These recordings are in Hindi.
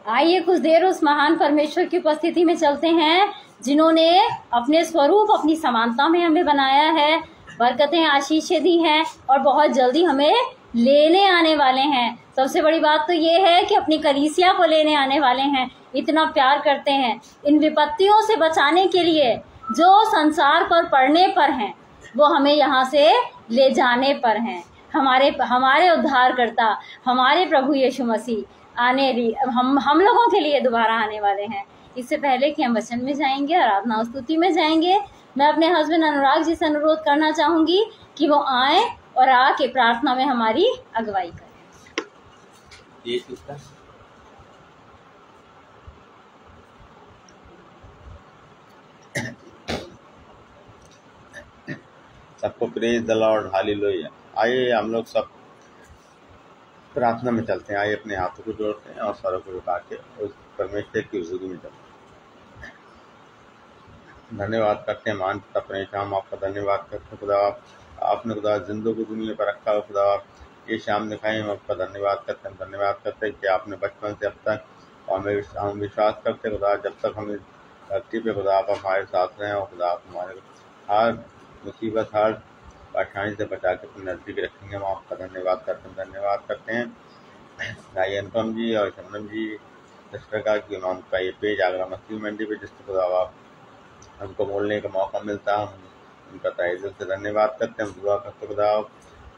आइए कुछ देर उस महान परमेश्वर की उपस्थिति में चलते हैं जिन्होंने अपने स्वरूप अपनी समानता में हमें बनाया है, बरकतें आशीषें दी हैं और बहुत जल्दी हमें लेने आने वाले हैं। सबसे बड़ी बात तो ये है कि अपनी कलीसिया को लेने आने वाले हैं। इतना प्यार करते हैं। इन विपत्तियों से बचाने के लिए जो संसार पर पड़ने पर हैं वो हमें यहाँ से ले जाने पर हैं। हमारे उद्धारकर्ता हमारे प्रभु यीशु मसीह हम लोगों के लिए दोबारा आने वाले हैं। इससे पहले कि हम वचन में जाएंगे, आराधना और स्तुति में जाएंगे, मैं अपने हस्बैंड अनुराग जी से अनुरोध करना चाहूंगी कि वो आए और आके प्रार्थना में हमारी अगुवाई करें। सबको प्रेज द लॉर्ड, हालेलुया। आइए हम लोग सब प्रार्थना में चलते हैं। आइए अपने हाथों को जोड़ते हैं और सरों को झुका के उस परमेश्वर की हुजूरी में चलते हैं। धन्यवाद करते हैं मान पिता परमेश्वर, हम आपका धन्यवाद करते हैं खुदा। आपने खुदा जिंदों को दुनिया पर रखा हो खुदा, ये शाम दिखाई, हम आपका धन्यवाद करते हैं। धन्यवाद करते हैं कि आपने बचपन से अब तक, और हम विश्वास करते खुदा जब तक हम इस धरती पे खुदा आप हमारे साथ रहे और खुदा आप हमारे हर मुसीबत हर परेशानी से बचा के अपने नजदीक रखेंगे। हम आपका धन्यवाद करते हैं। धन्यवाद करते हैं भाई अनुपम जी और शबनम जी जिस प्रकार की उनका ये पेज आगरा मछली मंडी पे जिस खुदा आप हमको बोलने का मौका मिलता है, हम उनका तहे दिल से धन्यवाद करते हैं। हम दुआ करते खुदा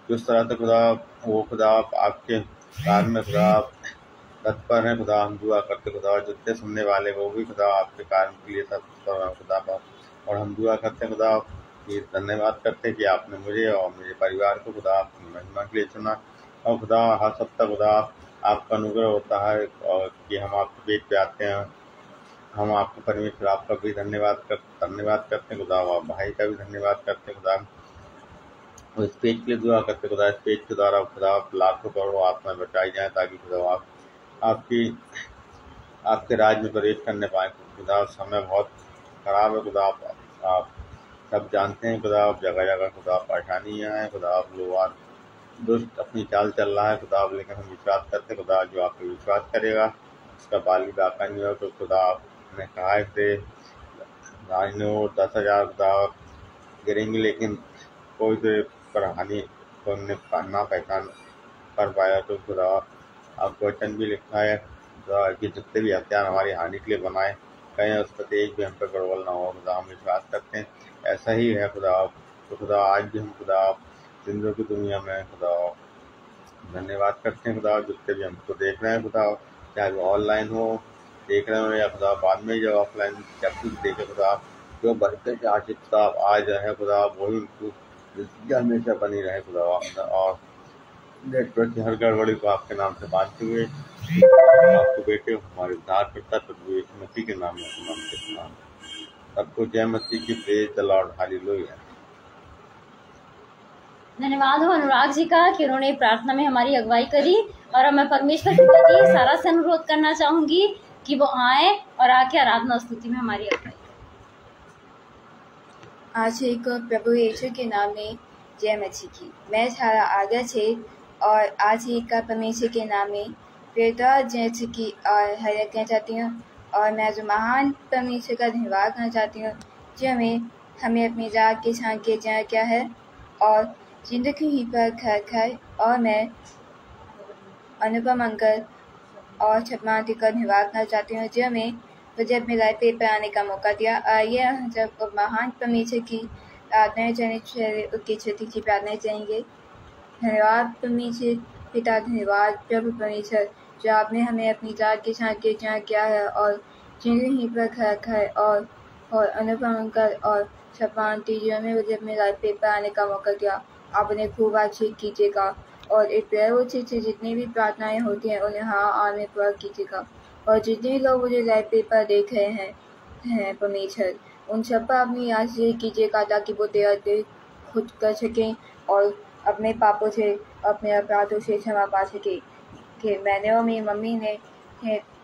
जिस तरह से खुदा वो खुदा आपके कार्य में खुदा तत्पर हैं खुदा, हम दुआ करते खुदा जितने सुनने वाले वो भी खुदा आपके कार्य के लिए तत्पर हैं खुदा। और हम दुआ करते खुदा ये धन्यवाद करते हैं कि आपने मुझे और मेरे परिवार को खुदा अपनी महिमा के लिए चुना। और खुदा हर सप्ताह खुदा आपका अनुग्रह होता है और कि हम आपके पेज पे आते हैं। हम आपको परमेश्वर आपका भी धन्यवाद करते हैं खुदा, और भाई का भी धन्यवाद करते हैं खुदा। और इस पेज के लिए दुआ करते खुदा, इस पेज के द्वारा खुदा लाखों करोड़ों आत्मा बचाई जाए ताकि खुदा आपके राज में प्रवेश करने पाए खुदा। समय बहुत खराब है खुदा, आप सब जानते हैं खुदा, आप जगह जगह खुदा परेशानियाँ हैं खुदा, आप लोग दुष्ट अपनी चाल चल रहा है खुदा, लेकिन हम विश्वास करते खुदा जो आप पे विश्वास करेगा उसका बाली बाका नहीं हो। तो खुदा आपने कहा है थे 10,000 खुदा गिरेंगे लेकिन कोई तो पर हानि को ना पहचान कर पाया। तो खुदा आपको वचन भी लिखा है खुदा कि जितने भी हथियार हमारी हानि के लिए बनाए कहीं उस पर तेज भी हम पे प्रबल ना हो खुदा। हम विश्वास करते हैं ऐसा ही है खुदा। तो खुदा आज भी हम खुदा जिंदगी की दुनिया में खुदा धन्यवाद करते हैं खुदा जितने भी हमको देख रहे हैं खुदा, चाहे वो ऑनलाइन हो देख रहे हो या खुदा बाद में जब ऑफलाइन जब कुछ देखे खुदा, जो बढ़ते से आशिक खुदा आज है खुदा वही उनको हमेशा बनी रहे खुदा। और नेटवर्क की हर गड़बड़ी को आपके नाम से बांधते हुए आपके बेटे हमारे उद्धार करता प्रभु यीशु मसीह के नाम में सबको जय मसीह की, प्रेज द लॉर्ड, हालेलुया। धन्यवाद हो अनुराग जी का कि उन्होंने प्रार्थना में हमारी अगुवाई करी। और मैं परमेश्वर के प्रति सारा से अनुरोध करना चाहूंगी कि वो आए और आके आराधना स्तुति में हमारी अगुवाई करें। आज एक प्रभु यीशु के नाम में जय मसीह की। मैं सारा आज्ञा छे और आज ही का परमेश्वर के नाम में प्रेता जय की और हरिया कहना चाहती हूँ। और मैं जो महान परमेश्वर का धन्यवाद करना चाहती हूँ जो हमें अपनी जात के छान के जान क्या है और जिंदगी ही पर खैर खैर। और मैं अनुपम अंकल और छपमाती का धन्यवाद करना चाहती हूँ जो मुझे अपने लाइफ पे पर आने का मौका दिया। आइए जब महान परमेश्वर की प्रार्थनाएं चलने उसकी छुट्टी की प्रार्थनाएं चाहेंगे। धन्यवाद परमेश्वर पिता, धन्यवाद प्रभु परमेश्वर जो आपने हमें अपनी जात के छान के जान किया है और जिंदगी पर खैर खैर। और अनुपम अंकल और छपांती जो मुझे अपने लाइफ पे पर आने का मौका दिया। आप उन्हें खूब आशीष कीजिएगा और एक प्रेयर से जितनी भी प्रार्थनाएं होती हैं उन्हें हाँ आने पर कीजिएगा। और जितने लोग मुझे लाइव पेपर देख रहे हैं परमेश्वर उन सब पर अपनी आशीष कीजिएगा ताकि वो तेरा दिल खुद कर सकें और अपने पापों से अपने अपराधों से क्षमा पा सके। कि मैंने और मेरी मम्मी ने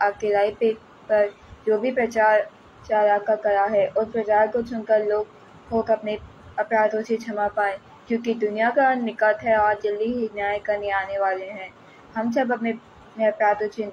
आपके लाइव पेपर जो भी प्रचार का करा है उस प्रचार को सुनकर लोग अपने अपराधों से क्षमा पाए क्योंकि दुनिया का निकट है और जल्दी ही न्याय करने आने वाले हैं। हम सब अपने अपराधों से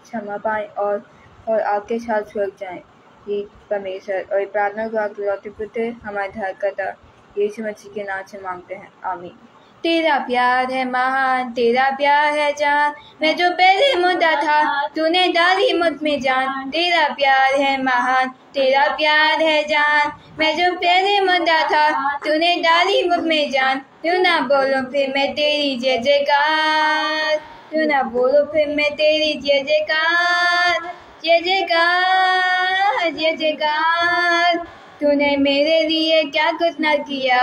क्षमा पाएं और आपके साथ स्वर्ग जाएं। ये परमेश्वर और प्रार्थना को आपके पुत्र हमारे धारकर्ता यीशु मसीह के नाम से मांगते हैं, आमीन। तेरा प्यार है महान, तेरा प्यार है जान, मैं जो पहले मुद्दा था तूने डाली मुझ में जान। तेरा प्यार है महान, तेरा प्यार है जान, मैं जो पहले मुद्दा था तूने डाली मुझ में जान। तू ना बोलो फिर मैं तेरी जय जयकार, तू ना बोलो फिर मैं तेरी जय जयकार, जय जयकार जय जयकार। तूने मेरे लिए क्या कुछ न किया,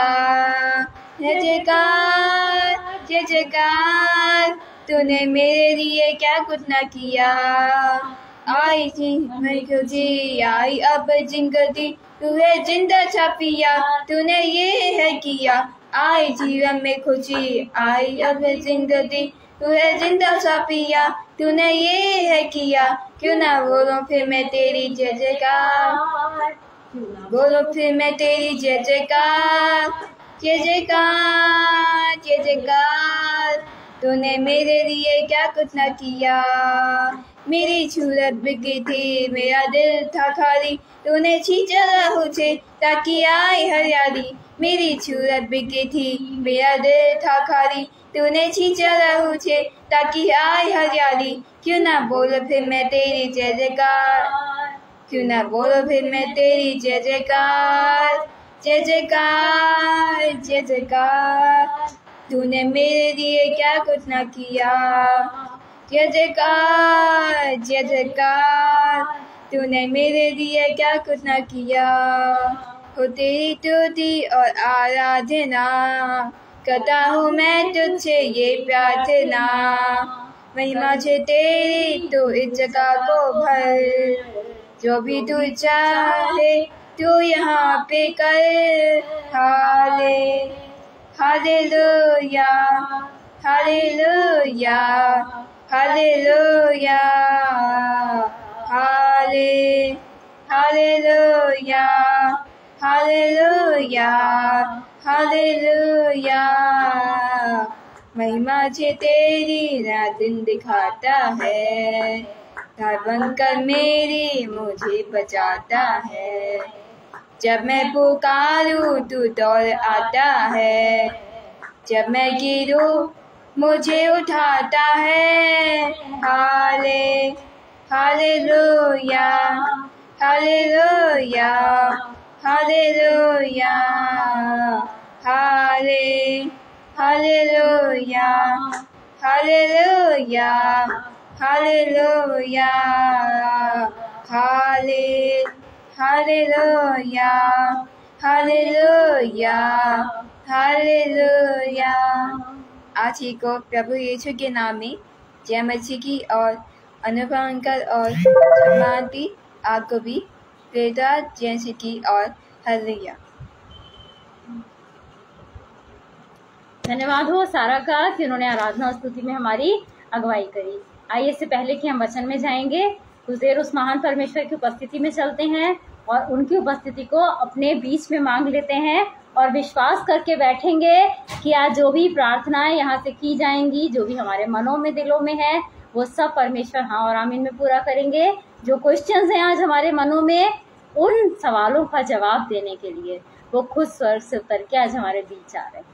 जय जयकार जय जयकार। तूने मेरे लिए क्या कुछ न किया। आई थी मैं खुशी आई अब जिंदगी, तू है जिंदा छपिया, तूने ये है किया। आई जीवन में खुशी आई अब जिंदगी, तू है जिंदा छपिया, तूने ये है किया। क्यों ना बोलो फिर मैं तेरी जय जयकार, बोलो फिर मैं तेरी जय जयकार, जय जयकार जय जयकार। तूने मेरे लिए क्या कुछ न किया। मेरी सूरत बिगड़ी थी, मेरा दिल था खाली, तूने खींचा लहू से ताकि आए हरियाली। मेरी सूरत बिगड़ी थी, मेरा दिल था खाली, तूने खींचा लहू से ताकि आए हरियाली। क्यों ना बोलो फिर मैं तेरी जय जयकार, क्यों ना बोलो फिर मैं तेरी जय जयकार, जय जयकार जय जयकार। तूने मेरे लिए क्या कुछ न किया। जय जयकार जय जयकार। तूने मेरे लिए क्या कुछ न किया। हो तेरी स्तुति और आराधना करता हूँ मैं तुझसे ये प्रार्थना। महिमा से तेरी तू इस जगह को भर, जो भी तू चाहे तू यहाँ पे कर। Hallelujah hallelujah hallelujah hallelujah hallelujah hallelujah. महिमा से तेरी रात दिन दिखाता है, धार बनकर मेरी मुझे बचाता है। जब मैं पुकारूं तू दौड़ आता है, जब मैं गिरूं मुझे उठाता है। Hallelujah hallelujah hallelujah hallelujah hallelujah hallelujah hallelujah hallelujah hallelujah. आज ही को प्रभु यीशु के नाम में जय मसीह की और अनुग्रह अंकल और शांति आपको भी प्रेदा जय मसीह की और हालेलुया। धन्यवाद हो सारा का कि उन्होंने आराधना और स्तुति में हमारी अगुवाई करी। आइए इससे पहले कि हम वचन में जाएंगे, कुछ देर उस महान परमेश्वर की उपस्थिति में चलते हैं और उनकी उपस्थिति को अपने बीच में मांग लेते हैं और विश्वास करके बैठेंगे कि आज जो भी प्रार्थनाएं यहाँ से की जाएंगी, जो भी हमारे मनों में दिलों में है, वो सब परमेश्वर हाँ और आमीन में पूरा करेंगे। जो क्वेश्चंस हैं आज हमारे मनों में, उन सवालों का जवाब देने के लिए वो खुद स्वर्ग से उतर के आज हमारे बीच आ रहे हैं।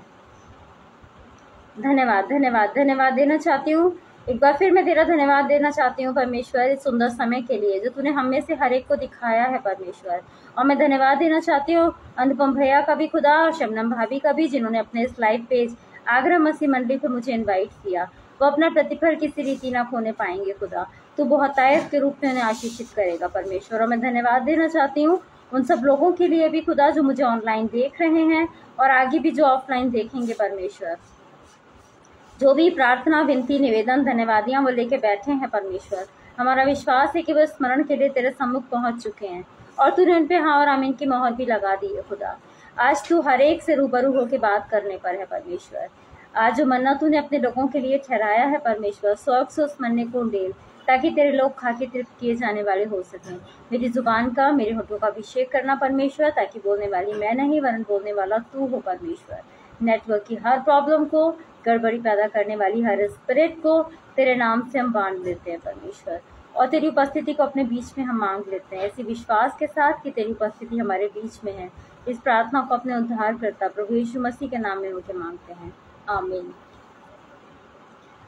धन्यवाद धन्यवाद धन्यवाद देना चाहती हूँ। एक बार फिर मैं तेरा धन्यवाद देना चाहती हूँ परमेश्वर, इस सुंदर समय के लिए जो तूने हम में से हर एक को दिखाया है परमेश्वर। और मैं धन्यवाद देना चाहती हूँ अनुपम भैया का भी खुदा और शबनम भाभी का भी, जिन्होंने अपने इस लाइव पेज आगरा मसीह मंडली पे मुझे इनवाइट किया। वो अपना प्रतिफल किसी रीति ना खोने पाएंगे खुदा, तू बहुतायत के रूप में उन्हें आशीषित करेगा परमेश्वर। और मैं धन्यवाद देना चाहती हूँ उन सब लोगों के लिए भी खुदा जो मुझे ऑनलाइन देख रहे हैं और आगे भी जो ऑफलाइन देखेंगे परमेश्वर। जो भी प्रार्थना विनती निवेदन धन्यवादियां वो लेके बैठे हैं परमेश्वर, हमारा विश्वास है कि वो स्मरण के लिए तेरे सम्मुख पहुंच चुके हैं और तूने उन पे हाँ और आमीन की मोहर भी लगा दी है खुदा। आज तू हर एक से रूबरू होकर बात करने पर है परमेश्वर। आज जो मन्ना तूने अपने लोगों के लिए ठहराया है परमेश्वर, स्वर्ग से उस मन्ने को डेल ताकि तेरे लोग खा के तृप्त किए जाने वाले हो सकें। मेरी जुबान का, मेरे होठों का अभिषेक करना परमेश्वर, ताकि बोलने वाली मैं नहीं वरन बोलने वाला तू हो परमेश्वर। नेटवर्क की हर प्रॉब्लम को, गड़बड़ी पैदा करने वाली हर स्पिरिट को तेरे नाम से हम बांध देते हैं परमेश्वर। और तेरी उपस्थिति को अपने बीच में हम मांग लेते हैं, ऐसे विश्वास के साथ कि तेरी उपस्थिति हमारे बीच में है। इस प्रार्थना को अपने उद्धारकर्ता प्रभु यीशु मसीह के नाम में होकर मांगते हैं, आमीन।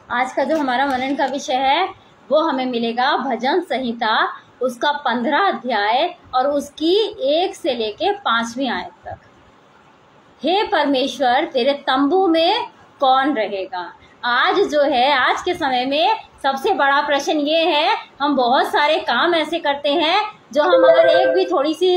आज का जो हमारा मनन का विषय है वो हमें मिलेगा भजन संहिता उसका 15 अध्याय और उसकी 1 से लेके 5वीं आयत तक। हे परमेश्वर, तेरे तंबू में कौन रहेगा? आज जो है, आज के समय में सबसे बड़ा प्रश्न ये है, हम बहुत सारे काम ऐसे करते हैं जो हम अगर एक भी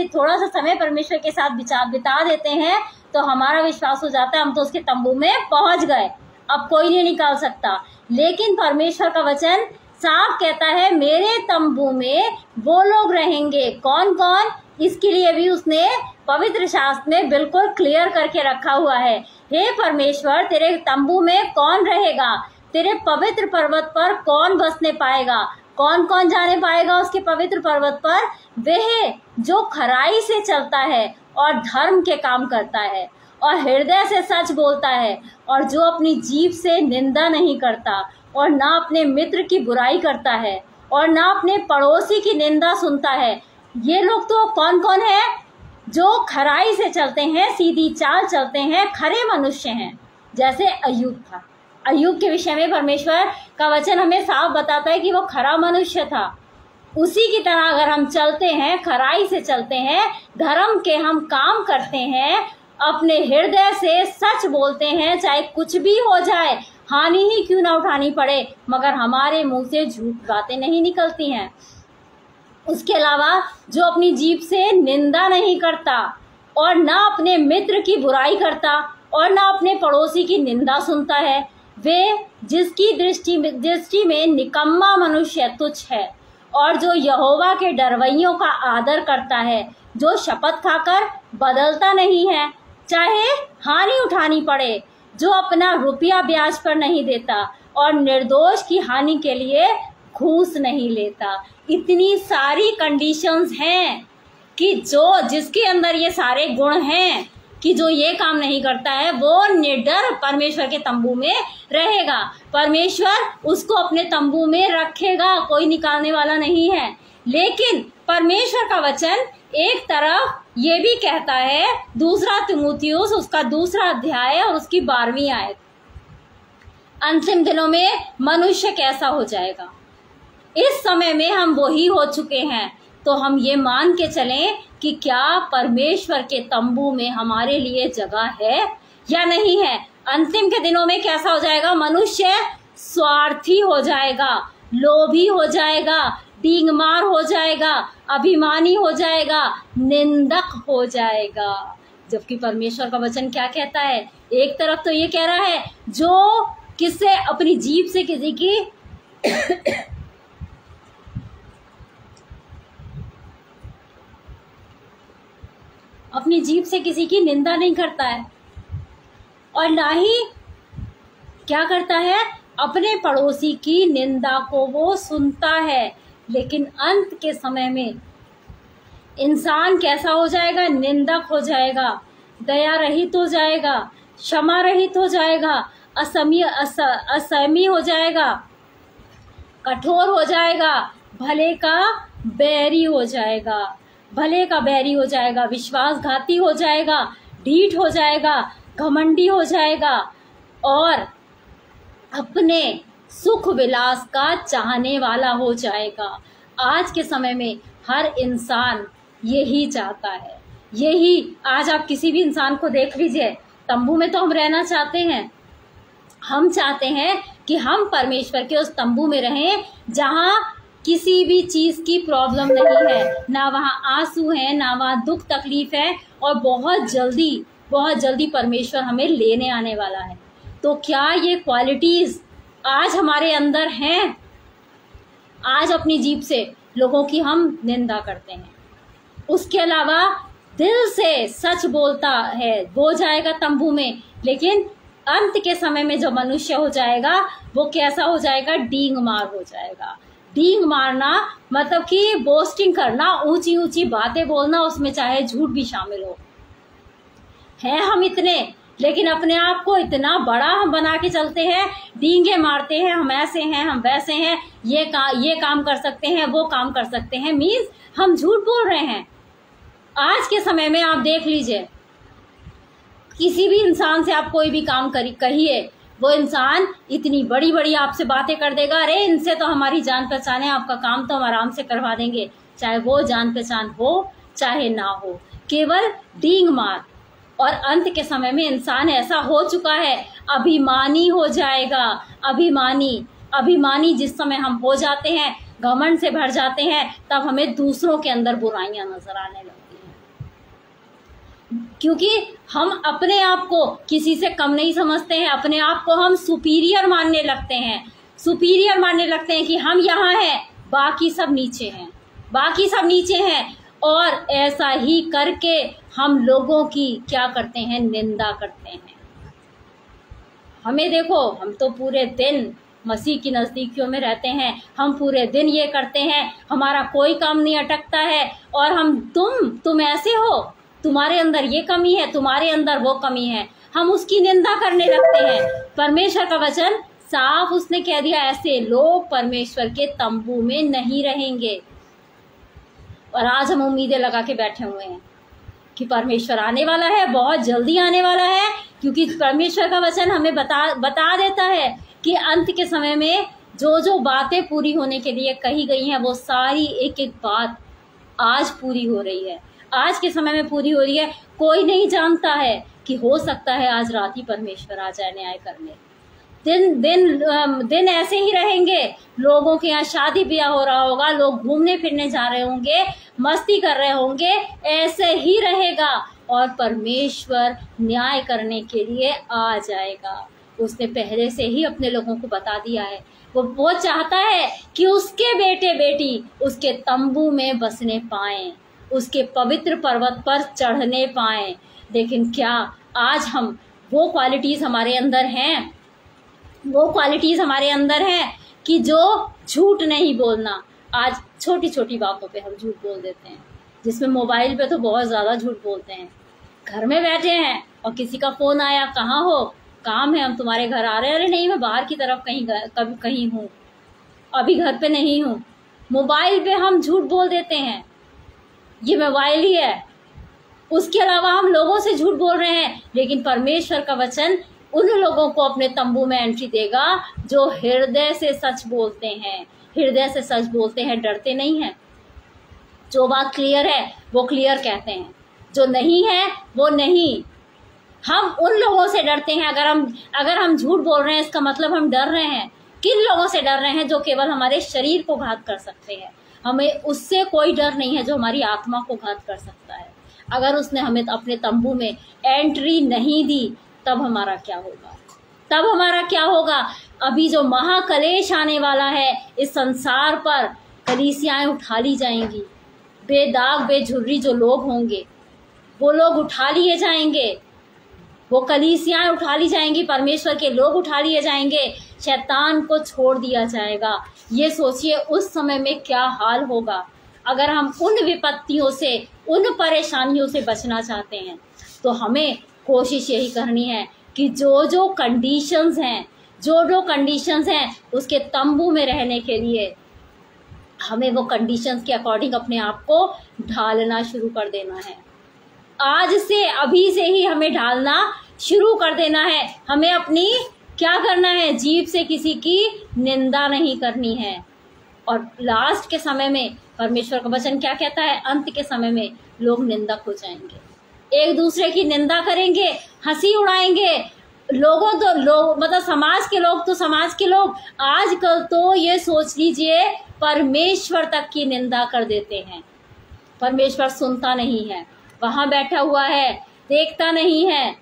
थोड़ा सा समय परमेश्वर के साथ बिता देते हैं तो हमारा विश्वास हो जाता है हम तो उसके तंबू में पहुंच गए, अब कोई नहीं निकाल सकता। लेकिन परमेश्वर का वचन साफ कहता है मेरे तंबू में वो लोग रहेंगे। कौन कौन? इसके लिए भी उसने पवित्र शास्त्र में बिल्कुल क्लियर करके रखा हुआ है। हे परमेश्वर, तेरे तंबू में कौन रहेगा? तेरे पवित्र पर्वत पर कौन बसने पाएगा? कौन कौन जाने पाएगा उसके पवित्र पर्वत पर? वह जो खराई से चलता है और धर्म के काम करता है और हृदय से सच बोलता है और जो अपनी जीभ से निंदा नहीं करता और ना अपने मित्र की बुराई करता है और ना अपने पड़ोसी की निंदा सुनता है। ये लोग तो कौन कौन है? जो खराई से चलते हैं, सीधी चाल चलते हैं, खरे मनुष्य हैं, जैसे अय्यूब था। अय्यूब के विषय में परमेश्वर का वचन हमें साफ बताता है कि वो खरा मनुष्य था। उसी की तरह अगर हम चलते हैं, खराई से चलते हैं, धर्म के हम काम करते हैं, अपने हृदय से सच बोलते हैं, चाहे कुछ भी हो जाए, हानि ही क्यों ना उठानी पड़े, मगर हमारे मुंह से झूठ बातें नहीं निकलती हैं। उसके अलावा जो अपनी जीभ से निंदा नहीं करता और ना अपने मित्र की बुराई करता और ना अपने पड़ोसी की निंदा सुनता है, वे जिसकी दृष्टि में निकम्मा मनुष्य तुच्छ है। और जो यहोवा के डरवैयों का आदर करता है, जो शपथ खाकर बदलता नहीं है, चाहे हानि उठानी पड़े, जो अपना रुपया ब्याज पर नहीं देता और निर्दोष की हानि के लिए घूस नहीं लेता। इतनी सारी कंडीशंस हैं कि जिसके अंदर ये सारे गुण हैं कि जो ये काम नहीं करता है वो निडर परमेश्वर के तंबू में रहेगा। परमेश्वर उसको अपने तंबू में रखेगा, कोई निकालने वाला नहीं है। लेकिन परमेश्वर का वचन एक तरफ ये भी कहता है, 2 तीमुथियुस उसका 2 अध्याय और उसकी 12वीं आयत, अंतिम दिनों में मनुष्य कैसा हो जाएगा। इस समय में हम वही हो चुके हैं, तो हम ये मान के चलें कि क्या परमेश्वर के तंबू में हमारे लिए जगह है या नहीं है। अंतिम के दिनों में कैसा हो जाएगा? मनुष्य स्वार्थी हो जाएगा, लोभी हो जाएगा, डींगमार हो जाएगा, अभिमानी हो जाएगा, निंदक हो जाएगा। जबकि परमेश्वर का वचन क्या कहता है? एक तरफ तो ये कह रहा है जो किससे अपनी जीभ से किसी की अपनी जीभ से किसी की निंदा नहीं करता है और ना ही क्या करता है, अपने पड़ोसी की निंदा को वो सुनता है। लेकिन अंत के समय में इंसान कैसा हो जाएगा? निंदक हो जाएगा, दया रहित हो जाएगा, क्षमा रहित हो जाएगा, असहमी हो जाएगा, कठोर हो जाएगा, भले का बैरी हो जाएगा, विश्वासघाती हो जाएगा, ढीठ हो जाएगा, घमंडी हो जाएगा और अपने सुख विलास का चाहने वाला हो जाएगा। आज के समय में हर इंसान यही चाहता है। यही आज आप किसी भी इंसान को देख लीजिए, तंबू में तो हम रहना चाहते हैं। हम चाहते हैं कि हम परमेश्वर के उस तंबू में रहें जहां किसी भी चीज की प्रॉब्लम नहीं है, ना वहाँ आंसू है, ना वहाँ दुख तकलीफ है और बहुत जल्दी परमेश्वर हमें लेने आने वाला है। तो क्या ये क्वालिटीज आज हमारे अंदर हैं? आज अपनी जीभ से लोगों की हम निंदा करते हैं, उसके अलावा दिल से सच बोलता है, वो जाएगा तंबू में। लेकिन अंत के समय में जो मनुष्य हो जाएगा वो कैसा हो जाएगा? डींग मार हो जाएगा। डींग मारना मतलब कि बोस्टिंग करना, ऊंची ऊंची बातें बोलना, उसमें चाहे झूठ भी शामिल हो। है हम इतने लेकिन अपने आप को इतना बड़ा हम बना के चलते हैं, डींगे मारते हैं, हम ऐसे हैं, हम वैसे हैं, ये काम कर सकते हैं, वो काम कर सकते हैं, मीन्स हम झूठ बोल रहे हैं। आज के समय में आप देख लीजिए, किसी भी इंसान से आप कोई भी काम कहिए, वो इंसान इतनी बड़ी बड़ी आपसे बातें कर देगा, अरे इनसे तो हमारी जान पहचान है, आपका काम तो हम आराम से करवा देंगे, चाहे वो जान पहचान हो चाहे ना हो, केवल डींग मार। और अंत के समय में इंसान ऐसा हो चुका है, अभिमानी हो जाएगा। अभिमानी जिस समय हम हो जाते हैं, घमंड से भर जाते हैं, तब हमें दूसरों के अंदर बुराइयां नजर आने लगती हैं, क्योंकि हम अपने आप को किसी से कम नहीं समझते हैं, अपने आप को हम सुपीरियर मानने लगते हैं। कि हम यहाँ हैं, बाकी सब नीचे हैं। और ऐसा ही करके हम लोगों की क्या करते हैं, निंदा करते हैं। हमें देखो, हम तो पूरे दिन मसीह की नज़दीकियों में रहते हैं, हम पूरे दिन ये करते हैं, हमारा कोई काम नहीं अटकता है, और हम तुम ऐसे हो, तुम्हारे अंदर ये कमी है, तुम्हारे अंदर वो कमी है, हम उसकी निंदा करने लगते हैं। परमेश्वर का वचन साफ उसने कह दिया, ऐसे लोग परमेश्वर के तंबू में नहीं रहेंगे। और आज हम उम्मीदें लगा के बैठे हुए हैं कि परमेश्वर आने वाला है, बहुत जल्दी आने वाला है, क्योंकि परमेश्वर का वचन हमें बता देता है कि अंत के समय में जो बातें पूरी होने के लिए कही गई हैं, वो सारी एक एक बात आज पूरी हो रही है, आज के समय में पूरी हो रही है। कोई नहीं जानता है कि हो सकता है आज रात ही परमेश्वर आ जाए न्याय करने। दिन ऐसे ही रहेंगे, लोगों के यहाँ शादी ब्याह हो रहा होगा, लोग घूमने फिरने जा रहे होंगे, मस्ती कर रहे होंगे, ऐसे ही रहेगा, और परमेश्वर न्याय करने के लिए आ जाएगा। उसने पहले से ही अपने लोगों को बता दिया है। वो चाहता है कि उसके बेटे बेटी उसके तंबू में बसने पाएं, उसके पवित्र पर्वत पर चढ़ने पाएं। लेकिन क्या आज हम वो क्वालिटीज हमारे अंदर हैं कि जो झूठ नहीं बोलना। आज छोटी छोटी बातों पे हम झूठ बोल देते हैं, जिसमें मोबाइल पे तो बहुत ज़्यादा झूठ बोलते हैं। घर में बैठे हैं और किसी का फ़ोन आया, कहाँ हो, काम है, हम तुम्हारे घर आ रहे हैं, अरे नहीं मैं बाहर की तरफ कहीं हूँ, अभी घर पे नहीं हूँ। मोबाइल पे हम झूठ बोल देते हैं, ये मोबाइल ही है। उसके अलावा हम लोगों से झूठ बोल रहे हैं, लेकिन परमेश्वर का वचन उन लोगों को अपने तंबू में एंट्री देगा जो हृदय से सच बोलते हैं, डरते नहीं हैं। जो बात क्लियर है वो क्लियर कहते हैं, जो नहीं है वो नहीं। हम उन लोगों से डरते हैं, अगर हम झूठ बोल रहे हैं, इसका मतलब हम डर रहे हैं। किन लोगों से डर रहे हैं? जो केवल हमारे शरीर को घात कर सकते हैं। हमें उससे कोई डर नहीं है जो हमारी आत्मा को घात कर सकता है। अगर उसने हमें अपने तंबू में एंट्री नहीं दी, तब हमारा क्या होगा? अभी जो महाकलेश आने वाला है इस संसार पर, कलीसियाएं उठा ली जाएंगी। बेदाग बेझुर्री जो लोग होंगे वो लोग उठा लिए जाएंगे, वो कलीसियाएं उठा ली जाएंगी, परमेश्वर के लोग उठा लिए जाएंगे, शैतान को छोड़ दिया जाएगा। ये सोचिए उस समय में क्या हाल होगा। अगर हम उन विपत्तियों से, उन परेशानियों से बचना चाहते हैं, तो हमें कोशिश यही करनी है कि जो कंडीशंस हैं उसके तंबू में रहने के लिए हमें वो कंडीशंस के अकॉर्डिंग अपने आप को ढालना शुरू कर देना है। आज से, अभी से ही हमें ढालना शुरू कर देना है। हमें अपनी क्या करना है? जीभ से किसी की निंदा नहीं करनी है। और लास्ट के समय में परमेश्वर का वचन क्या कहता है? अंत के समय में लोग निंदक हो जाएंगे, एक दूसरे की निंदा करेंगे, हंसी उड़ाएंगे। मतलब समाज के लोग आजकल तो ये सोच लीजिए परमेश्वर तक की निंदा कर देते हैं। परमेश्वर सुनता नहीं है, वहां बैठा हुआ है, देखता नहीं है।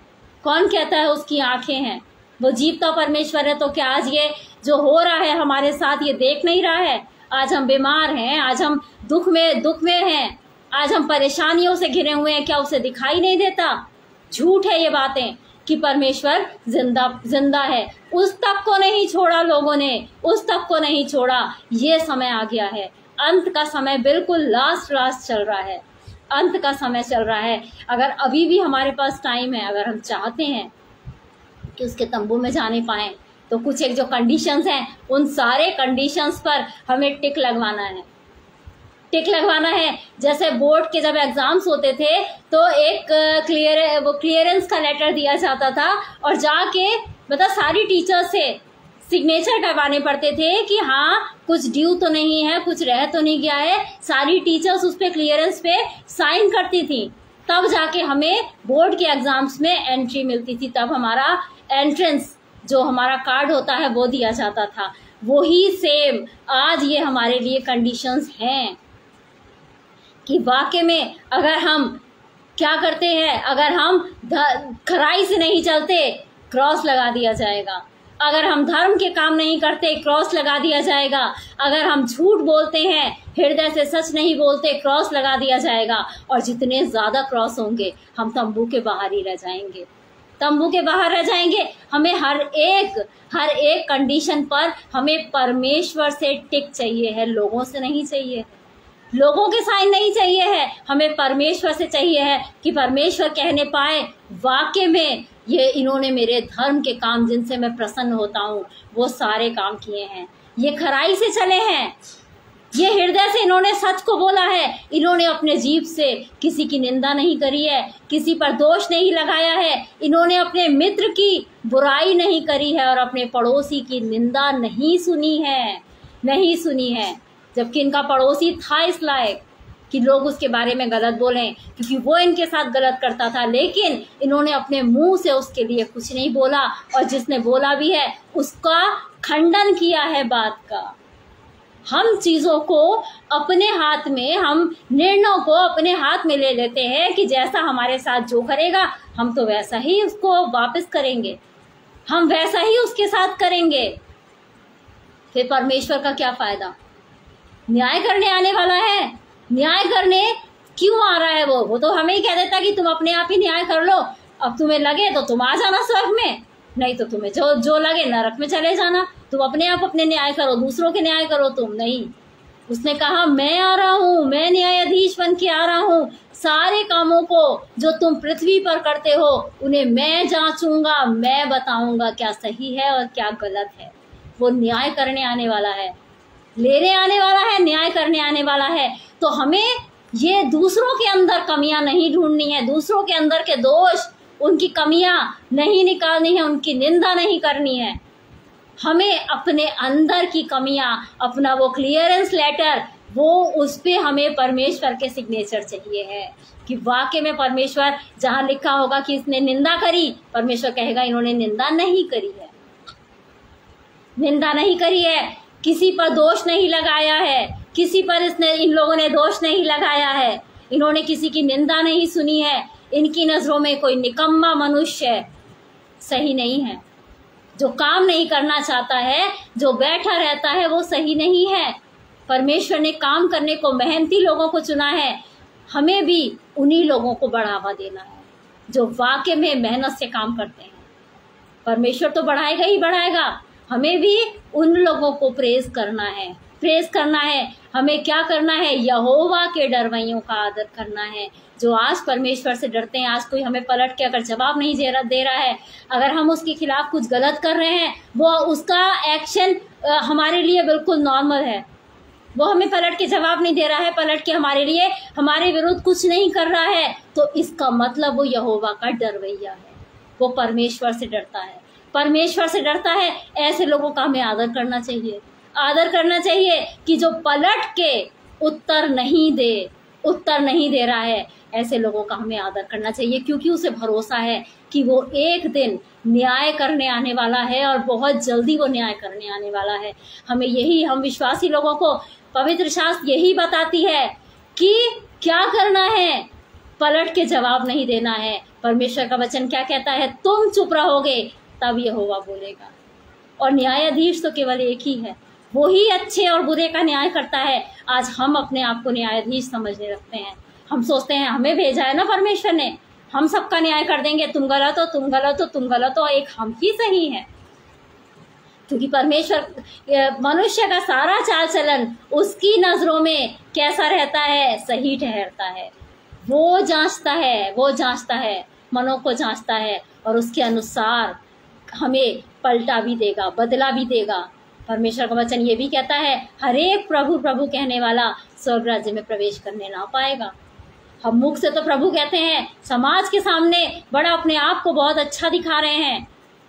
कौन कहता है उसकी आंखें हैं? वो जीवता परमेश्वर है। तो क्या आज ये जो हो रहा है हमारे साथ ये देख नहीं रहा है? आज हम बीमार हैं, आज हम दुख में हैं, आज हम परेशानियों से घिरे हुए हैं, क्या उसे दिखाई नहीं देता? झूठ है ये बातें कि परमेश्वर जिंदा है। उस तक को नहीं छोड़ा लोगों ने, उस तक को नहीं छोड़ा। ये समय आ गया है, अंत का समय बिल्कुल लास्ट चल रहा है, अंत का समय चल रहा है। अगर अभी भी हमारे पास टाइम है, अगर हम चाहते हैं कि उसके तंबू में जाने पाएं। तो कुछ एक जो कंडीशंस हैं, उन सारे कंडीशंस पर हमें टिक लगवाना है, टिक लगवाना है। जैसे बोर्ड के जब एग्जाम्स होते थे तो एक क्लियरेंस का लेटर दिया जाता था और जाके मतलब सारी टीचर्स से सिग्नेचर करवाने पड़ते थे कि हाँ कुछ ड्यू तो नहीं है, कुछ रह तो नहीं गया है। सारी टीचर्स उस पे क्लियरेंस पे साइन करती थी, तब जाके हमें बोर्ड के एग्जाम्स में एंट्री मिलती थी, तब हमारा एंट्रेंस जो हमारा कार्ड होता है वो दिया जाता था। वही सेम आज ये हमारे लिए कंडीशंस हैं कि वाकई में अगर हम क्या करते हैं, अगर हम खराई से नहीं चलते क्रॉस लगा दिया जाएगा, अगर हम धर्म के काम नहीं करते क्रॉस लगा दिया जाएगा, अगर हम झूठ बोलते हैं, हृदय से सच नहीं बोलते क्रॉस लगा दिया जाएगा। और जितने ज्यादा क्रॉस होंगे हम तंबू के बाहर ही रह जाएंगे, तंबू के बाहर रह जाएंगे। हमें हर एक कंडीशन पर हमें परमेश्वर से टिक चाहिए है, लोगों से नहीं चाहिए, लोगों के साइन नहीं चाहिए है, हमें परमेश्वर से चाहिए है कि परमेश्वर कहने पाए वाकई में ये इन्होंने मेरे धर्म के काम जिनसे मैं प्रसन्न होता हूँ वो सारे काम किए हैं, ये खराई से चले हैं, ये हृदय से इन्होंने सच को बोला है, इन्होंने अपने जीभ से किसी की निंदा नहीं करी है, किसी पर दोष नहीं लगाया है, इन्होंने अपने मित्र की बुराई नहीं करी है और अपने पड़ोसी की निंदा नहीं सुनी है, जबकि इनका पड़ोसी था इस लायक कि लोग उसके बारे में गलत बोलें, क्योंकि वो इनके साथ गलत करता था, लेकिन इन्होंने अपने मुंह से उसके लिए कुछ नहीं बोला और जिसने बोला भी है उसका खंडन किया है बात का। हम चीजों को अपने हाथ में, हम निर्णयों को अपने हाथ में ले लेते हैं कि जैसा हमारे साथ जो करेगा हम तो वैसा ही उसको वापस करेंगे, हम वैसा ही उसके साथ करेंगे। फिर परमेश्वर का क्या फायदा? न्याय करने आने वाला है, न्याय करने क्यों आ रहा है? वो तो हमें ही कह देता कि तुम अपने आप ही न्याय कर लो, अब तुम्हें लगे तो तुम आ जाना स्वर्ग में, नहीं तो तुम्हें जो लगे नरक में चले जाना। तुम अपने आप अपने न्याय करो, दूसरों के न्याय करो तुम नहीं। उसने कहा मैं आ रहा हूँ, मैं न्यायाधीश बन के आ रहा हूँ, सारे कामों को जो तुम पृथ्वी पर करते हो उन्हें मैं जांचूंगा, मैं बताऊंगा क्या सही है और क्या गलत है। वो न्याय करने आने वाला है, लेने आने वाला है, न्याय करने आने वाला है। तो हमें ये दूसरों के अंदर कमियां नहीं ढूंढनी है, दूसरों के अंदर के दोष, उनकी कमियां नहीं निकालनी है, उनकी निंदा नहीं करनी है। हमें अपने अंदर की कमियां, अपना वो क्लियरेंस लेटर, वो उस पे हमें परमेश्वर के सिग्नेचर चाहिए है कि वाकई में परमेश्वर, जहां लिखा होगा कि इसने निंदा करी, परमेश्वर कहेगा इन्होंने निंदा नहीं करी है, निंदा नहीं करी है, किसी पर दोष नहीं लगाया है, किसी पर इन लोगों ने दोष नहीं लगाया है, इन्होंने किसी की निंदा नहीं सुनी है। इनकी नजरों में कोई निकम्मा मनुष्य सही नहीं है, जो काम नहीं करना चाहता है, जो बैठा रहता है वो सही नहीं है। परमेश्वर ने काम करने को मेहनती लोगों को चुना है, हमें भी उन्हीं लोगों को बढ़ावा देना है जो वाकई में मेहनत से काम करते हैं। परमेश्वर तो बढ़ाएगा ही बढ़ाएगा, हमें भी उन लोगों को प्रेज करना है, प्रेज करना है। हमें क्या करना है? यहोवा के डरवैयों का आदर करना है, जो आज परमेश्वर से डरते हैं। आज कोई हमें पलट के अगर जवाब नहीं दे रहा है, अगर हम उसके खिलाफ कुछ गलत कर रहे हैं, वो उसका एक्शन हमारे लिए बिल्कुल नॉर्मल है, वो हमें पलट के जवाब नहीं दे रहा है, पलट के हमारे विरुद्ध कुछ नहीं कर रहा है, तो इसका मतलब वो यहोवा का डरवैया है, वो परमेश्वर से डरता है, परमेश्वर से डरता है। ऐसे लोगों का हमें आदर करना चाहिए, आदर करना चाहिए कि जो पलट के उत्तर नहीं दे रहा है, ऐसे लोगों का हमें आदर करना चाहिए, क्योंकि उसे भरोसा है कि वो एक दिन न्याय करने आने वाला है और बहुत जल्दी वो न्याय करने आने वाला है। हम विश्वासी लोगों को पवित्र शास्त्र यही बताती है कि क्या करना है, पलट के जवाब नहीं देना है। परमेश्वर का वचन क्या कहता है? तुम चुप रहोगे तब यहोवा बोलेगा। और न्यायाधीश तो केवल एक ही है, वो ही अच्छे और बुरे का न्याय करता है। आज हम अपने आप को न्यायाधीश समझने लगते हैं, हम सोचते हैं हमें भेजा है ना परमेश्वर ने, हम सबका न्याय कर देंगे, तुम गलत हो, तुम गलत हो, तुम गलत हो, एक हम ही सही है। क्योंकि परमेश्वर, मनुष्य का सारा चाल चलन उसकी नजरों में कैसा रहता है? सही ठहरता है। वो जांचता है, मनों को जांचता है और उसके अनुसार हमें पलटा भी देगा, बदला भी देगा। परमेश्वर का वचन ये भी कहता है हर एक प्रभु प्रभु कहने वाला स्वर्ग राज्य में प्रवेश करने ना पाएगा। हम मुख से तो प्रभु कहते हैं, समाज के सामने बड़ा अपने आप को बहुत अच्छा दिखा रहे हैं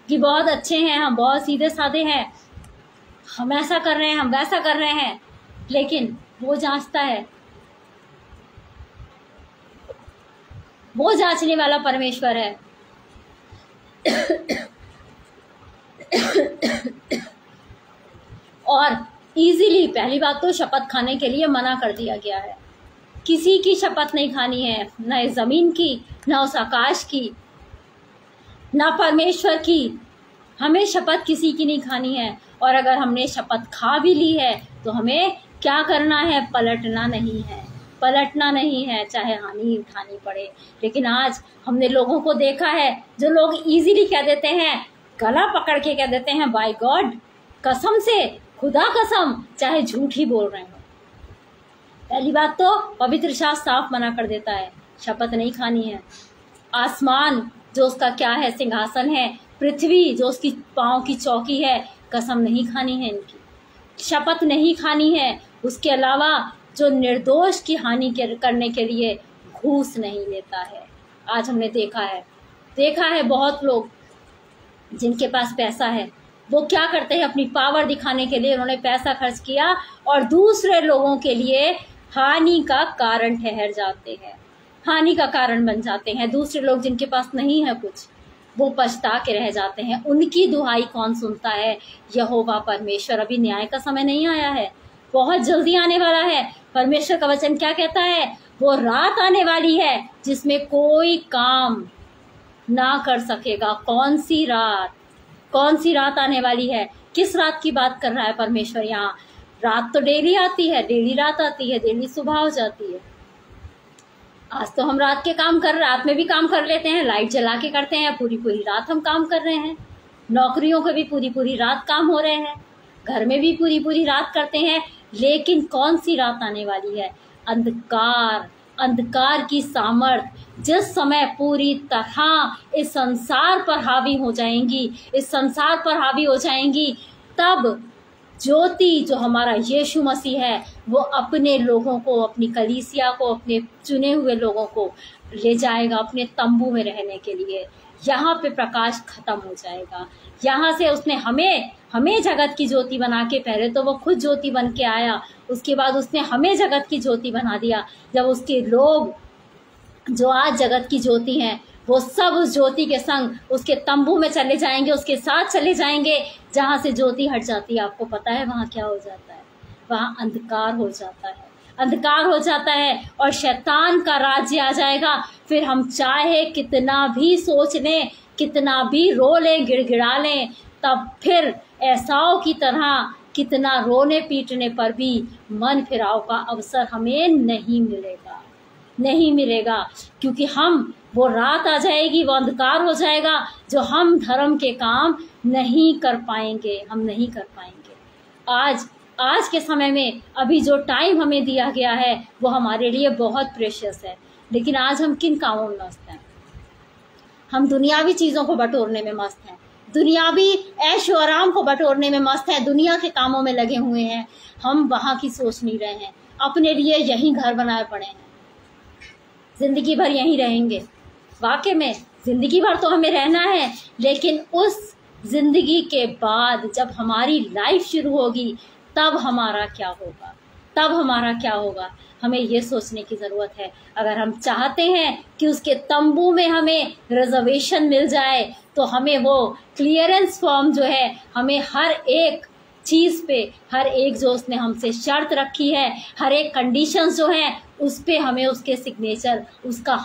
कि बहुत अच्छे हैं, हम बहुत सीधे साधे हैं, हम ऐसा कर रहे हैं, हम वैसा कर रहे हैं, लेकिन वो जांचता है, वो जांचने वाला परमेश्वर है। और इजीली, पहली बात तो शपथ खाने के लिए मना कर दिया गया है। किसी की शपथ नहीं खानी है, न इस जमीन की, न उस आकाश की, न परमेश्वर की। हमें शपथ किसी की नहीं खानी है। और अगर हमने शपथ खा भी ली है तो हमें क्या करना है? पलटना नहीं है, पलटना नहीं है, चाहे हानि उठानी पड़े। लेकिन आज हमने लोगों को देखा है जो लोग इजीली कह देते हैं, गला पकड़ के कह देते हैं बाय गॉड, कसम से, खुदा कसम, चाहे झूठ ही बोल रहे हो। पहली बात तो पवित्र शास्त्र साफ मना कर देता है, शपथ नहीं खानी है। आसमान जो उसका क्या है, सिंहासन है, पृथ्वी जो उसकी पांव की चौकी है, कसम नहीं खानी है, इनकी शपथ नहीं खानी है। उसके अलावा जो निर्दोष की हानि करने के लिए घूस नहीं लेता है। आज हमने देखा है बहुत लोग जिनके पास पैसा है, वो क्या करते हैं, अपनी पावर दिखाने के लिए उन्होंने पैसा खर्च किया और दूसरे लोगों के लिए हानि का कारण ठहर जाते हैं, हानि का कारण बन जाते हैं। दूसरे लोग जिनके पास नहीं है कुछ, वो पछता के रह जाते हैं। उनकी दुहाई कौन सुनता है? यहोवा परमेश्वर। अभी न्याय का समय नहीं आया है, बहुत जल्दी आने वाला है। परमेश्वर का वचन क्या कहता है? वो रात आने वाली है जिसमें कोई काम ना कर सकेगा। कौन सी रात? कौन सी रात आने वाली है? किस रात की बात कर रहा है परमेश्वर यहाँ? रात तो डेली आती है, डेली रात आती है, डेली सुबह हो जाती है। आज तो हम रात में भी काम कर लेते हैं, लाइट जला के करते हैं, पूरी पूरी रात हम काम कर रहे हैं। नौकरियों के भी पूरी पूरी रात काम हो रहे हैं, घर में भी पूरी पूरी रात करते हैं। लेकिन कौन सी रात आने वाली है? अंधकार की सामर्थ जिस समय पूरी तरह इस संसार पर हावी हो जाएंगी, तब ज्योति जो हमारा यीशु मसीह है, वो अपने लोगों को, अपनी कलीसिया को, अपने चुने हुए लोगों को ले जाएगा अपने तंबू में रहने के लिए। यहाँ पे प्रकाश खत्म हो जाएगा। यहाँ से उसने हमें जगत की ज्योति बना के, पहले तो वो खुद ज्योति बन के आया, उसके बाद उसने हमें जगत की ज्योति बना दिया। जब उसके लोग जो आज जगत की ज्योति हैं, वो सब उस ज्योति के संग उसके तंबू में चले जाएंगे, उसके साथ चले जाएंगे। जहाँ से ज्योति हट जाती है, आपको पता है वहाँ क्या हो जाता है? वहाँ अंधकार हो जाता है और शैतान का राज्य आ जाएगा। फिर हम चाहे कितना भी सोच लें, कितना भी रो लें, गिड़गिड़ा लें, तब फिर एसाव की तरह कितना रोने पीटने पर भी मन फिराव का अवसर हमें नहीं मिलेगा, क्योंकि वो रात आ जाएगी, वो अंधकार हो जाएगा जो हम धर्म के काम नहीं कर पाएंगे। आज के समय में अभी जो टाइम हमें दिया गया है वो हमारे लिए बहुत प्रेशियस है। लेकिन आज हम किन कामों में मस्त हैं? हम दुनियावी चीज़ों को बटोरने में मस्त हैं, दुनियावी ऐशो आराम को बटोरने में मस्त हैं, दुनिया के कामों में लगे हुए हैं। हम वहाँ की सोच नहीं रहे हैं। अपने लिए यहीं घर बनाए पड़े हैं, जिंदगी भर यहीं रहेंगे। वाकई में जिंदगी भर तो हमें रहना है, लेकिन उस जिंदगी के बाद जब हमारी लाइफ शुरू होगी, तब हमारा क्या होगा? हमें ये सोचने की ज़रूरत है। अगर हम चाहते हैं कि उसके तंबू में हमें रिजर्वेशन मिल जाए, तो हमें वो क्लियरेंस फॉर्म जो है, हमें हर एक चीज़ पे, हर एक जो उसने हमसे शर्त रखी है, हर एक कंडीशन जो है, उस पे हमें उसके सिग्नेचर, उसका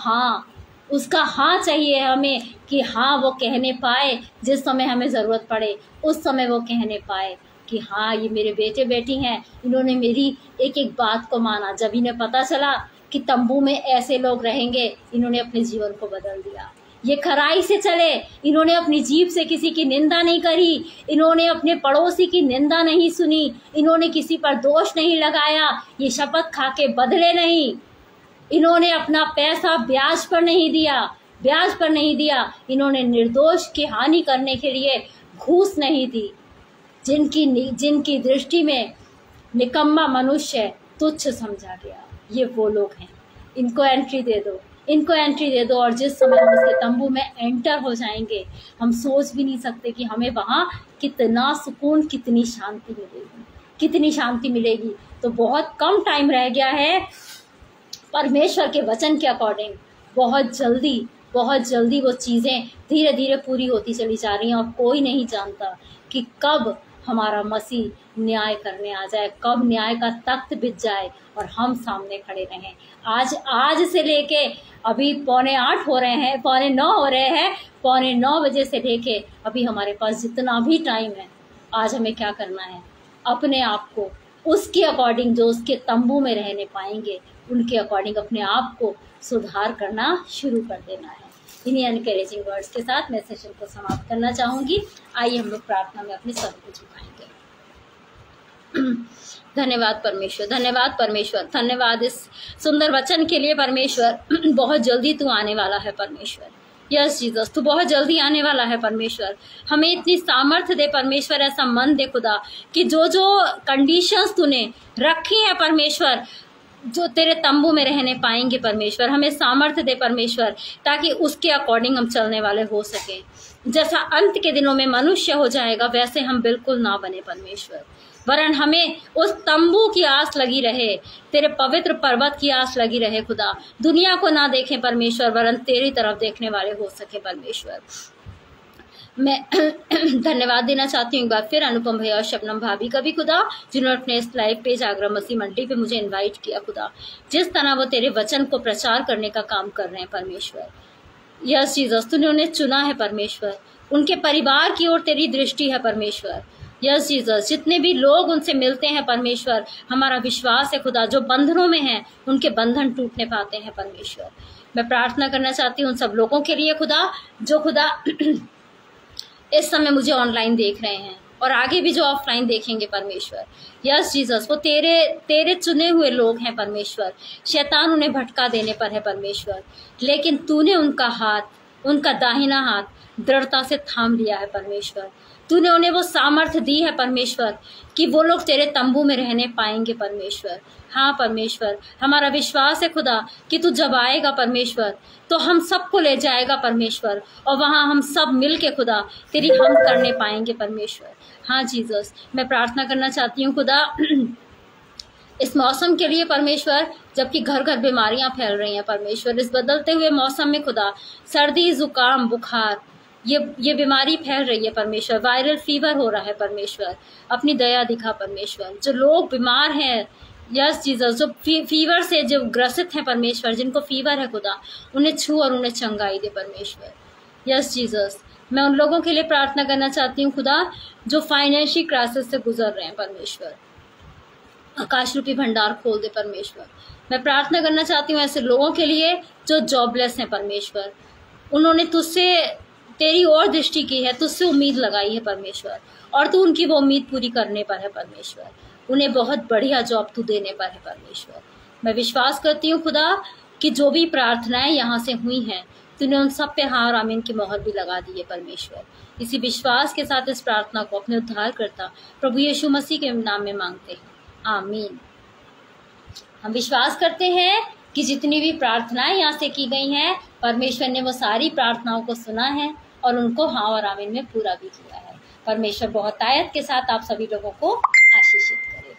हाँ चाहिए हमें, कि हाँ वो कहने पाए। जिस समय हमें ज़रूरत पड़े उस समय वो कहने पाए कि हाँ, ये मेरे बेटे बेटी हैं, इन्होंने मेरी एक एक बात को माना। जब इन्हें पता चला कि तंबू में ऐसे लोग रहेंगे, इन्होंने अपने जीवन को बदल दिया। ये खराई से चले, इन्होंने अपनी जीभ से किसी की निंदा नहीं करी, इन्होंने अपने पड़ोसी की निंदा नहीं सुनी, इन्होंने किसी पर दोष नहीं लगाया, ये शपथ खा के बदले नहीं, इन्होंने अपना पैसा ब्याज पर नहीं दिया, ब्याज पर नहीं दिया, इन्होंने निर्दोष की हानि करने के लिए घूस नहीं दी। जिनकी दृष्टि में निकम्मा मनुष्य तुच्छ समझा गया, ये वो लोग हैं। इनको एंट्री दे दो, इनको एंट्री दे दो। और जिस समय हम उसके तंबू में एंटर हो जाएंगे, हम सोच भी नहीं सकते कि हमें वहाँ कितना सुकून, कितनी शांति मिलेगी, कितनी शांति मिलेगी। तो बहुत कम टाइम रह गया है परमेश्वर के वचन के अकॉर्डिंग। बहुत जल्दी वो चीज़ें धीरे धीरे पूरी होती चली जा रही हैं और कोई नहीं जानता कि कब हमारा मसीह न्याय करने आ जाए, कब न्याय का तख्त बिछ जाए और हम सामने खड़े रहें। आज से लेके अभी 7:45 हो रहे हैं, 8:45 हो रहे हैं, 9:15 बजे से लेके अभी हमारे पास जितना भी टाइम है, आज हमें क्या करना है? अपने आप को उसके अकॉर्डिंग, जो उसके तंबू में रहने पाएंगे, उनके अकॉर्डिंग अपने आप को सुधार करना शुरू कर देना है। इन्हीं एनकरेजिंग वर्ड्स के साथ मैं सेशन को समाप्त करना चाहूँगी। आइए हम लोग प्रार्थना में अपने सर को झुकाएंगे। धन्यवाद परमेश्वर, धन्यवाद परमेश्वर, धन्यवाद इस सुंदर वचन के लिए परमेश्वर। बहुत जल्दी तू आने वाला है परमेश्वर। यस जीसस, तू बहुत जल्दी आने वाला है परमेश्वर। हमें इतनी सामर्थ्य दे परमेश्वर, ऐसा मन दे खुदा कि जो कंडीशंस तूने रखी है परमेश्वर, जो तेरे तंबू में रहने पाएंगे परमेश्वर, हमें सामर्थ्य दे परमेश्वर, ताकि उसके अकॉर्डिंग हम चलने वाले हो सके। जैसा अंत के दिनों में मनुष्य हो जाएगा, वैसे हम बिल्कुल ना बने परमेश्वर, वरन हमें उस तंबू की आस लगी रहे, तेरे पवित्र पर्वत की आस लगी रहे खुदा। दुनिया को ना देखें परमेश्वर, वरन तेरी तरफ देखने वाले हो सके परमेश्वर। मैं धन्यवाद देना चाहती हूँ एक बार फिर अनुपम भैया और शबनम भाभी का भी खुदा, जिन्होंने अपने इस लाइव पेज आगरा मसीह मंडी पे मुझे इनवाइट किया खुदा। जिस तरह वो तेरे वचन को प्रचार करने का काम कर रहे हैं परमेश्वर, यस जीसस, तूने उन्हें चुना है परमेश्वर। उनके परिवार की ओर तेरी दृष्टि है परमेश्वर। यस जीसस, जितने भी लोग उनसे मिलते हैं परमेश्वर, हमारा विश्वास है खुदा, जो बंधनों में हैं उनके बंधन टूटने पाते हैं परमेश्वर। मैं प्रार्थना करना चाहती हूँ उन सब लोगों के लिए खुदा, जो खुदा इस समय मुझे ऑनलाइन देख रहे हैं और आगे भी जो ऑफलाइन देखेंगे परमेश्वर। यस जीसस, वो तेरे चुने हुए लोग हैं परमेश्वर। शैतान उन्हें भटका देने पर है परमेश्वर, लेकिन तूने उनका हाथ, उनका दाहिना हाथ दृढ़ता से थाम लिया है परमेश्वर। तूने उन्हें वो सामर्थ्य दी है परमेश्वर कि वो लोग तेरे तंबू में रहने पाएंगे परमेश्वर। हाँ परमेश्वर, हमारा विश्वास है खुदा कि तू जब आएगा परमेश्वर, तो हम सबको ले जाएगा परमेश्वर, और वहाँ हम सब मिल के खुदा तेरी हम करने पाएंगे परमेश्वर। हाँ जीसस, मैं प्रार्थना करना चाहती हूँ खुदा इस मौसम के लिए परमेश्वर, जबकि घर घर बीमारियां फैल रही हैं परमेश्वर। इस बदलते हुए मौसम में खुदा सर्दी, जुकाम, बुखार, ये बीमारी फैल रही है परमेश्वर। वायरल फीवर हो रहा है परमेश्वर, अपनी दया दिखा परमेश्वर। जो लोग बीमार हैं, यस जीसस, जो फीवर से जो ग्रसित हैं परमेश्वर, जिनको फीवर है खुदा, उन्हें छू और उन्हें चंगाई दे परमेश्वर। यस जीसस, मैं उन लोगों के लिए प्रार्थना करना चाहती हूँ खुदा जो फाइनेंशियल क्राइसिस से गुजर रहे हैं परमेश्वर। आकाश रूपी भंडार खोल दे परमेश्वर। मैं प्रार्थना करना चाहती हूँ ऐसे लोगों के लिए जो जॉबलेस हैं परमेश्वर। उन्होंने तुझसे, तेरी और दृष्टि की है, तुझसे उम्मीद लगाई है परमेश्वर, और तू उनकी वो उम्मीद पूरी करने पर है परमेश्वर। उन्हें बहुत बढ़िया जॉब तू देने पर है परमेश्वर। मैं विश्वास करती हूँ खुदा कि जो भी प्रार्थनाएं यहाँ से हुई हैं, तूने उन सब पे हाँ और आमीन की मोहर भी लगा दी है परमेश्वर। इसी विश्वास के साथ इस प्रार्थना को अपने उद्धार करता प्रभु यीशु मसीह के नाम में मांगते हैं, आमीन। हम विश्वास करते हैं कि जितनी भी प्रार्थनाएं यहाँ से की गई हैं, परमेश्वर ने वो सारी प्रार्थनाओं को सुना है और उनको हाँ और आमीन में पूरा भी किया है। परमेश्वर बहुत आयत के साथ आप सभी लोगों को आशीषित करे।